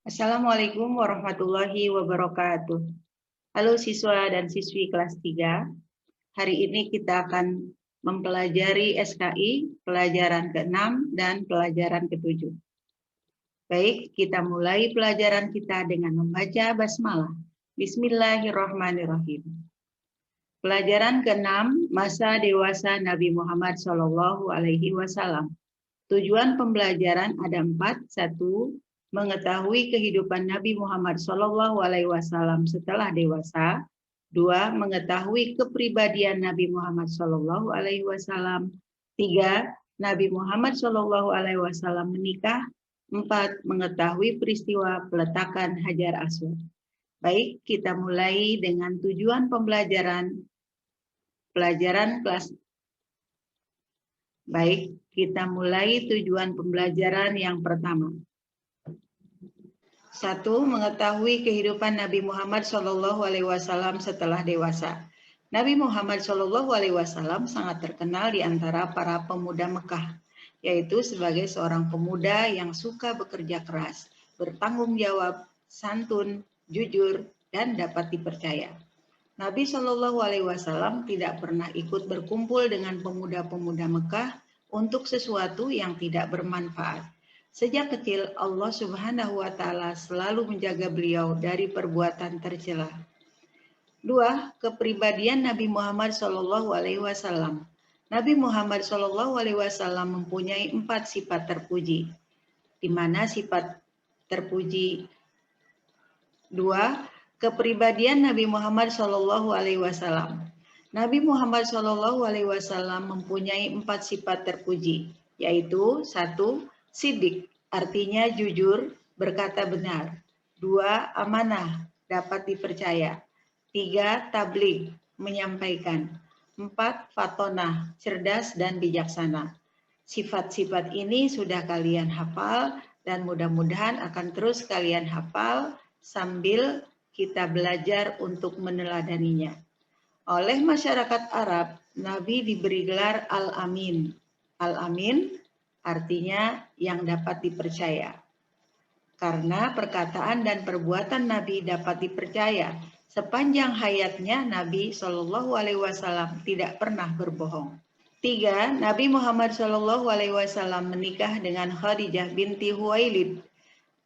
Assalamualaikum warahmatullahi wabarakatuh. Halo siswa dan siswi kelas 3. Hari ini kita akan mempelajari SKI pelajaran ke-6 dan pelajaran ke-7. Baik, kita mulai pelajaran kita dengan membaca basmalah. Bismillahirrahmanirrahim. Pelajaran ke-6, masa dewasa Nabi Muhammad SAW. Tujuan pembelajaran ada 4. 1. Mengetahui kehidupan Nabi Muhammad SAW setelah dewasa. 2. Mengetahui kepribadian Nabi Muhammad SAW. 3. Nabi Muhammad SAW menikah. 4. Mengetahui peristiwa peletakan Hajar Aswad. Baik, kita mulai dengan tujuan pembelajaran kelas. Baik, kita mulai tujuan pembelajaran yang pertama. 1. Mengetahui kehidupan Nabi Muhammad SAW setelah dewasa. Nabi Muhammad SAW sangat terkenal di antara para pemuda Mekah, yaitu sebagai seorang pemuda yang suka bekerja keras, bertanggung jawab, santun, jujur, dan dapat dipercaya. Nabi SAW tidak pernah ikut berkumpul dengan pemuda-pemuda Mekah untuk sesuatu yang tidak bermanfaat. Sejak kecil Allah Subhanahu wa Ta'ala selalu menjaga beliau dari perbuatan tercela. 2. Kepribadian Nabi Muhammad SAW. Nabi Muhammad SAW mempunyai 4 sifat terpuji, di mana sifat terpuji 2. Kepribadian Nabi Muhammad SAW. Nabi Muhammad SAW mempunyai 4 sifat terpuji, yaitu 1. Sidik, artinya jujur, berkata benar. 2. Amanah, dapat dipercaya. 3. Tabligh, menyampaikan. 4. Fatonah, cerdas dan bijaksana. Sifat-sifat ini sudah kalian hafal dan mudah-mudahan akan terus kalian hafal sambil kita belajar untuk meneladaninya. Oleh masyarakat Arab, Nabi diberi gelar Al-Amin. Al-Amin artinya yang dapat dipercaya. Karena perkataan dan perbuatan Nabi dapat dipercaya. Sepanjang hayatnya Nabi SAW tidak pernah berbohong. 3. Nabi Muhammad SAW menikah dengan Khadijah binti Huwailid.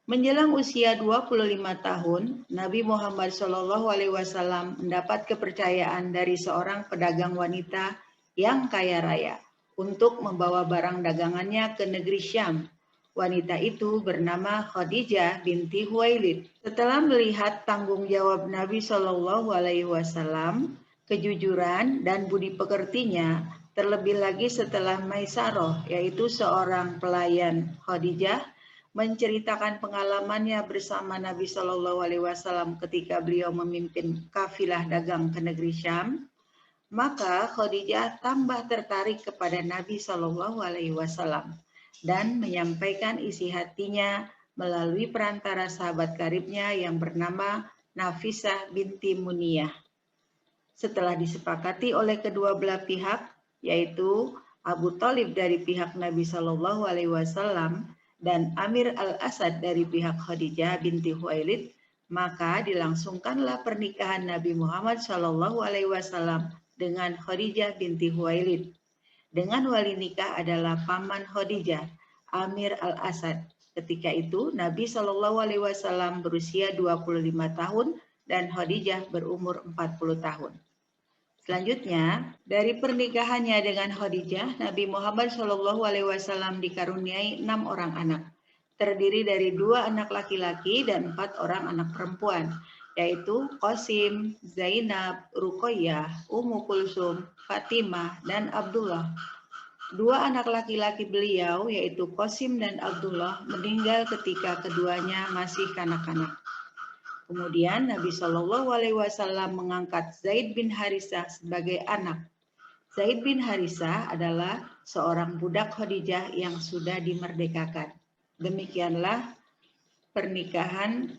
Menjelang usia 25 tahun, Nabi Muhammad SAW mendapat kepercayaan dari seorang pedagang wanita yang kaya raya untuk membawa barang dagangannya ke negeri Syam. Wanita itu bernama Khadijah binti Huwailid. Setelah melihat tanggung jawab Nabi SAW, kejujuran dan budi pekertinya, terlebih lagi setelah Maisarah, yaitu seorang pelayan Khadijah, menceritakan pengalamannya bersama Nabi SAW ketika beliau memimpin kafilah dagang ke negeri Syam, maka Khadijah tambah tertarik kepada Nabi SAW dan menyampaikan isi hatinya melalui perantara sahabat karibnya yang bernama Nafisah binti Muniyah. Setelah disepakati oleh kedua belah pihak, yaitu Abu Thalib dari pihak Nabi SAW dan Amir al-Asad dari pihak Khadijah binti Huwailid, maka dilangsungkanlah pernikahan Nabi Muhammad SAW dengan Khadijah binti Huwailid. Dengan wali nikah adalah paman Khadijah, Amir al-Asad. Ketika itu Nabi SAW berusia 25 tahun dan Khadijah berumur 40 tahun. Selanjutnya, dari pernikahannya dengan Khadijah, Nabi Muhammad SAW dikaruniai 6 orang anak, terdiri dari 2 anak laki-laki dan 4 orang anak perempuan, yaitu Qasim, Zainab, Ruqayyah, Ummu Kulsum, Fatimah, dan Abdullah. 2 anak laki-laki beliau, yaitu Qasim dan Abdullah, meninggal ketika keduanya masih kanak-kanak. Kemudian Nabi SAW mengangkat Zaid bin Harisah sebagai anak. Zaid bin Harisah adalah seorang budak Khadijah yang sudah dimerdekakan. Demikianlah pernikahan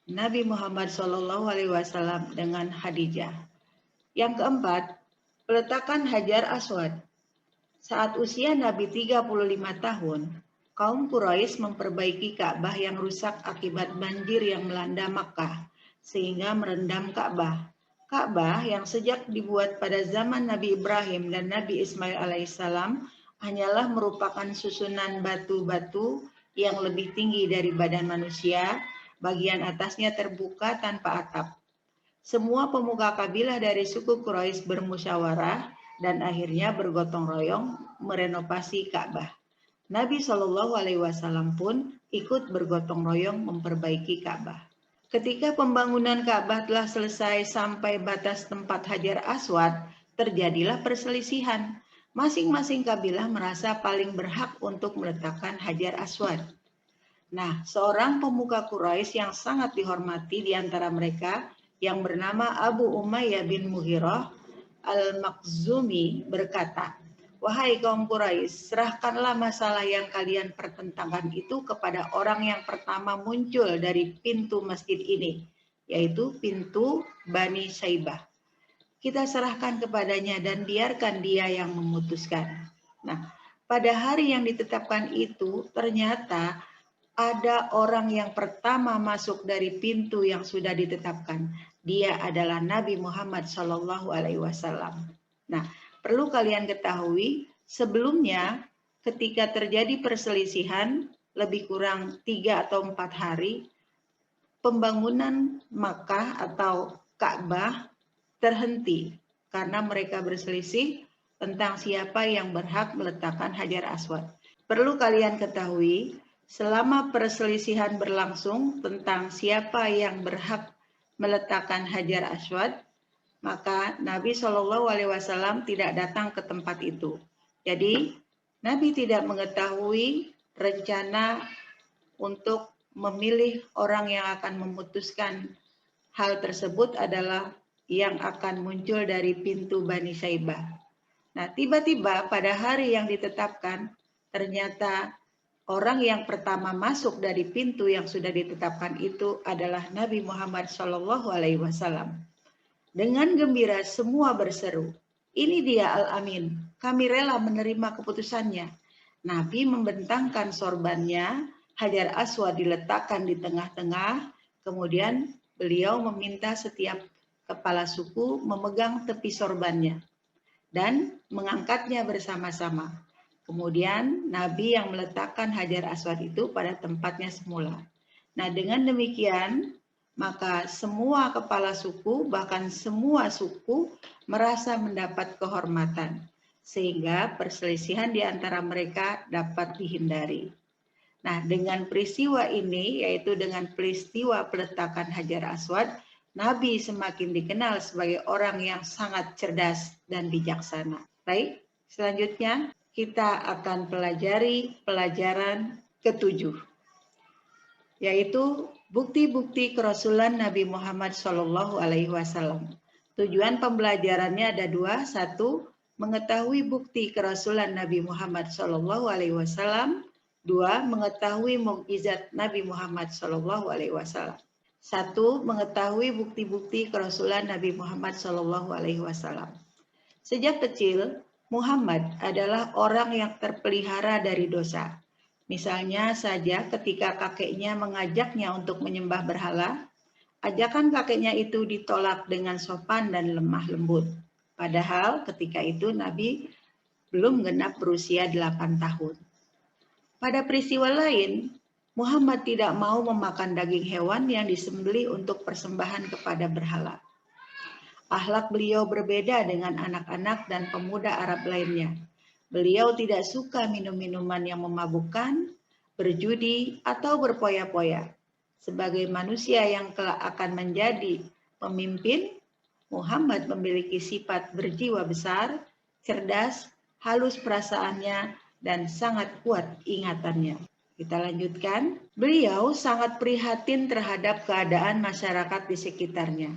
Nabi Muhammad SAW dengan Khadijah. Yang keempat, peletakan Hajar Aswad. Saat usia Nabi 35 tahun, kaum Quraisy memperbaiki Ka'bah yang rusak akibat banjir yang melanda Makkah, sehingga merendam Ka'bah. Ka'bah yang sejak dibuat pada zaman Nabi Ibrahim dan Nabi Ismail alaihissalam hanyalah merupakan susunan batu-batu yang lebih tinggi dari badan manusia, bagian atasnya terbuka tanpa atap. Semua pemuka kabilah dari suku Quraisy bermusyawarah dan akhirnya bergotong royong merenovasi Ka'bah. Nabi Shallallahu Alaihi Wasallam pun ikut bergotong royong memperbaiki Ka'bah. Ketika pembangunan Ka'bah telah selesai sampai batas tempat Hajar Aswad, terjadilah perselisihan. Masing-masing kabilah merasa paling berhak untuk meletakkan Hajar Aswad. Nah, seorang pemuka Quraisy yang sangat dihormati di antara mereka yang bernama Abu Umayyah bin Mughirah al-Makhzumi berkata, "Wahai kaum Quraisy, serahkanlah masalah yang kalian pertentangkan itu kepada orang yang pertama muncul dari pintu masjid ini, yaitu pintu Bani Saibah. Kita serahkan kepadanya dan biarkan dia yang memutuskan." Nah, pada hari yang ditetapkan itu ternyata ada orang yang pertama masuk dari pintu yang sudah ditetapkan. Dia adalah Nabi Muhammad Shallallahu Alaihi Wasallam. Nah, perlu kalian ketahui, sebelumnya ketika terjadi perselisihan lebih kurang 3 atau 4 hari, pembangunan Makkah atau Ka'bah terhenti karena mereka berselisih tentang siapa yang berhak meletakkan Hajar Aswad. Perlu kalian ketahui, selama perselisihan berlangsung tentang siapa yang berhak meletakkan Hajar Aswad, maka Nabi Shallallahu Alaihi Wasallam tidak datang ke tempat itu. Jadi Nabi tidak mengetahui rencana untuk memilih orang yang akan memutuskan hal tersebut adalah yang akan muncul dari pintu Bani Saibah. Nah, tiba-tiba pada hari yang ditetapkan, ternyata orang yang pertama masuk dari pintu yang sudah ditetapkan itu adalah Nabi Muhammad Shallallahu Alaihi Wasallam. Dengan gembira semua berseru, "Ini dia Al-Amin, kami rela menerima keputusannya." Nabi membentangkan sorbannya, Hajar Aswad diletakkan di tengah-tengah, kemudian beliau meminta setiap kepala suku memegang tepi sorbannya dan mengangkatnya bersama-sama. Kemudian Nabi yang meletakkan Hajar Aswad itu pada tempatnya semula. Nah, dengan demikian maka semua kepala suku, bahkan semua suku merasa mendapat kehormatan, sehingga perselisihan di antara mereka dapat dihindari. Nah, dengan peristiwa ini, yaitu dengan peristiwa peletakan Hajar Aswad, Nabi semakin dikenal sebagai orang yang sangat cerdas dan bijaksana. Baik, selanjutnya kita akan pelajari pelajaran ke-7, yaitu bukti-bukti kerasulan Nabi Muhammad Shallallahu Alaihi Wasallam. Tujuan pembelajarannya ada 2. 1. Mengetahui bukti kerasulan Nabi Muhammad Shallallahu Alaihi Wasallam. 2. Mengetahui mukjizat Nabi Muhammad Shallallahu Alaihi Wasallam. 1. Mengetahui bukti-bukti kerasulan Nabi Muhammad Shallallahu Alaihi Wasallam. Sejak kecil, Muhammad adalah orang yang terpelihara dari dosa. Misalnya saja ketika kakeknya mengajaknya untuk menyembah berhala, ajakan kakeknya itu ditolak dengan sopan dan lemah lembut. Padahal ketika itu Nabi belum genap berusia 8 tahun. Pada peristiwa lain, Muhammad tidak mau memakan daging hewan yang disembelih untuk persembahan kepada berhala. Akhlak beliau berbeda dengan anak-anak dan pemuda Arab lainnya. Beliau tidak suka minum-minuman yang memabukkan, berjudi, atau berpoya-poya. Sebagai manusia yang kelak akan menjadi pemimpin, Muhammad memiliki sifat berjiwa besar, cerdas, halus perasaannya, dan sangat kuat ingatannya. Kita lanjutkan. Beliau sangat prihatin terhadap keadaan masyarakat di sekitarnya.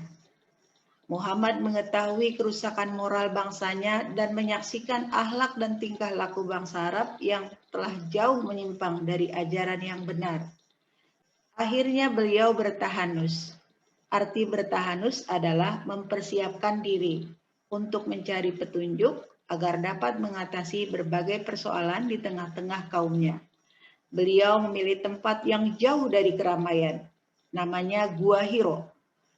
Muhammad mengetahui kerusakan moral bangsanya dan menyaksikan akhlak dan tingkah laku bangsa Arab yang telah jauh menyimpang dari ajaran yang benar. Akhirnya beliau bertahanus. Arti bertahanus adalah mempersiapkan diri untuk mencari petunjuk agar dapat mengatasi berbagai persoalan di tengah-tengah kaumnya. Beliau memilih tempat yang jauh dari keramaian, namanya Gua Hiro,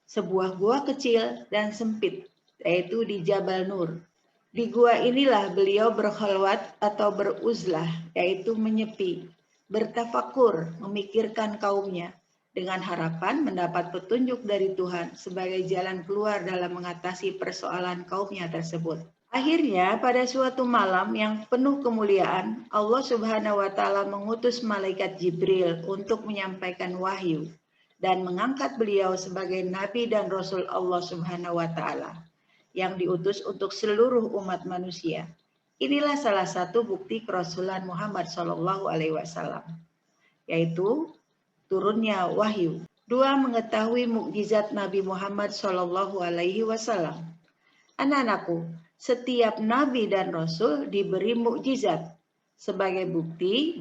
sebuah gua kecil dan sempit, yaitu di Jabal Nur. Di gua inilah beliau berkhalwat atau beruzlah, yaitu menyepi, bertafakur, memikirkan kaumnya, dengan harapan mendapat petunjuk dari Tuhan sebagai jalan keluar dalam mengatasi persoalan kaumnya tersebut. Akhirnya pada suatu malam yang penuh kemuliaan, Allah Subhanahu wa taala mengutus malaikat Jibril untuk menyampaikan wahyu dan mengangkat beliau sebagai nabi dan rasul Allah Subhanahu wa taala yang diutus untuk seluruh umat manusia. Inilah salah satu bukti kerasulan Muhammad Shallallahu alaihi wasallam, yaitu turunnya wahyu. Dua, mengetahui mukjizat Nabi Muhammad Shallallahu alaihi wasallam. Anak-anakku, setiap nabi dan rasul diberi mukjizat sebagai bukti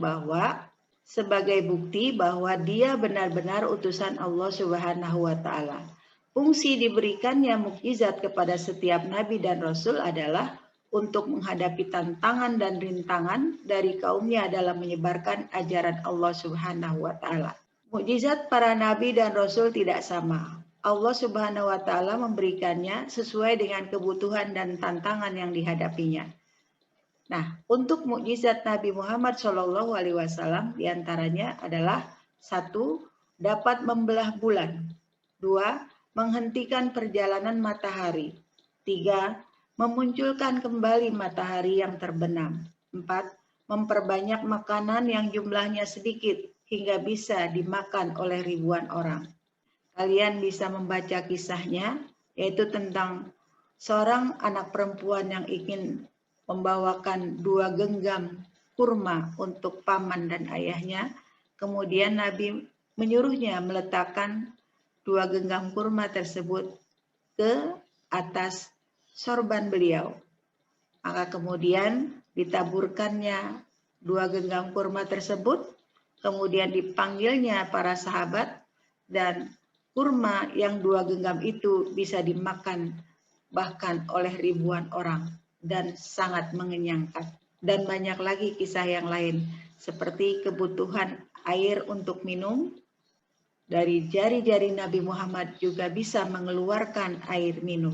bahwa dia benar-benar utusan Allah Subhanahu wa taala. Fungsi diberikannya mukjizat kepada setiap nabi dan rasul adalah untuk menghadapi tantangan dan rintangan dari kaumnya dalam menyebarkan ajaran Allah Subhanahu wa taala. Mukjizat para nabi dan rasul tidak sama. Allah Subhanahu wa taala memberikannya sesuai dengan kebutuhan dan tantangan yang dihadapinya. Nah, untuk mukjizat Nabi Muhammad Shallallahu alaihi wasallam diantaranya adalah 1. Dapat membelah bulan. 2. Menghentikan perjalanan matahari. 3. Memunculkan kembali matahari yang terbenam. 4. Memperbanyak makanan yang jumlahnya sedikit hingga bisa dimakan oleh ribuan orang. Kalian bisa membaca kisahnya, yaitu tentang seorang anak perempuan yang ingin membawakan 2 genggam kurma untuk paman dan ayahnya. Kemudian Nabi menyuruhnya meletakkan 2 genggam kurma tersebut ke atas sorban beliau. Maka kemudian ditaburkannya 2 genggam kurma tersebut, kemudian dipanggilnya para sahabat, dan kurma yang 2 genggam itu bisa dimakan bahkan oleh ribuan orang dan sangat mengenyangkan. Dan banyak lagi kisah yang lain seperti kebutuhan air untuk minum. Dari jari-jari Nabi Muhammad juga bisa mengeluarkan air minum.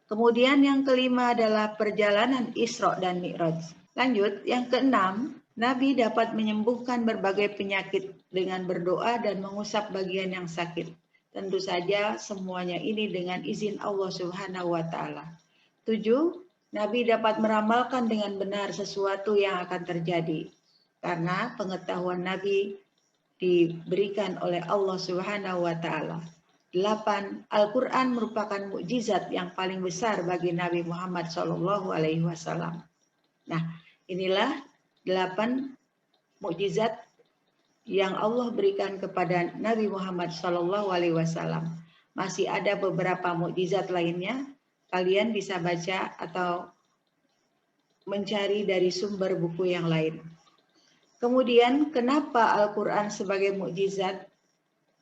Kemudian yang kelima adalah perjalanan Isra dan Mi'raj. Lanjut, yang keenam, Nabi dapat menyembuhkan berbagai penyakit dengan berdoa dan mengusap bagian yang sakit. Tentu saja semuanya ini dengan izin Allah Subhanahu wa taala. 7. Nabi dapat meramalkan dengan benar sesuatu yang akan terjadi karena pengetahuan Nabi diberikan oleh Allah Subhanahu wa taala. 8. Al-Qur'an merupakan mukjizat yang paling besar bagi Nabi Muhammad Shallallahu alaihi wasallam. Nah, inilah 8 mukjizat yang Allah berikan kepada Nabi Muhammad Shallallahu alaihi wasallam. Masih ada beberapa mukjizat lainnya, kalian bisa baca atau mencari dari sumber buku yang lain. Kemudian, kenapa Al-Qur'an sebagai mukjizat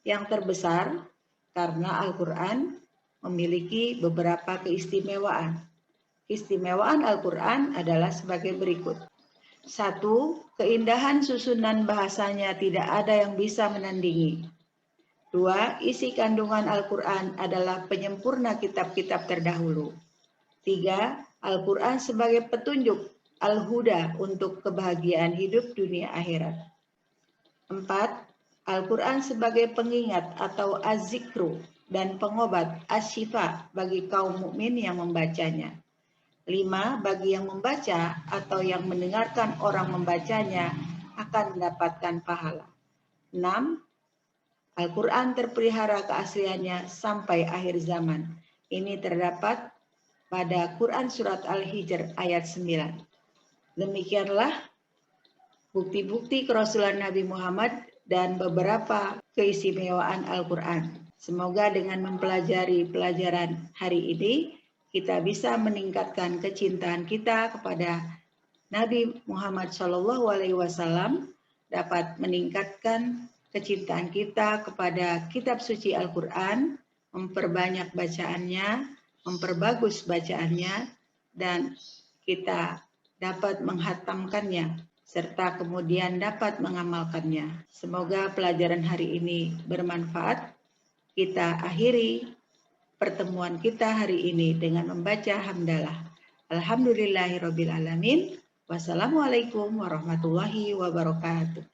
yang terbesar? Karena Al-Qur'an memiliki beberapa keistimewaan. Keistimewaan Al-Qur'an adalah sebagai berikut. 1. Keindahan susunan bahasanya tidak ada yang bisa menandingi. 2. Isi kandungan Al-Quran adalah penyempurna kitab-kitab terdahulu. 3. Al-Quran sebagai petunjuk Al-Huda untuk kebahagiaan hidup dunia akhirat. 4. Al-Quran sebagai pengingat atau az-zikru dan pengobat as-syifa bagi kaum mukmin yang membacanya. 5. Bagi yang membaca atau yang mendengarkan orang membacanya akan mendapatkan pahala. 6. Al-Quran terpelihara keasliannya sampai akhir zaman. Ini terdapat pada Quran Surat Al-Hijr ayat 9. Demikianlah bukti-bukti kerasulan Nabi Muhammad dan beberapa keistimewaan Al-Quran. Semoga dengan mempelajari pelajaran hari ini, kita bisa meningkatkan kecintaan kita kepada Nabi Muhammad Shallallahu alaihi wasallam, dapat meningkatkan kecintaan kita kepada kitab suci Al-Quran, memperbanyak bacaannya, memperbagus bacaannya, dan kita dapat menghatamkannya serta kemudian dapat mengamalkannya. Semoga pelajaran hari ini bermanfaat. Kita akhiri pertemuan kita hari ini dengan membaca hamdalah. Alhamdulillahirabbil alamin. Wassalamualaikum warahmatullahi wabarakatuh.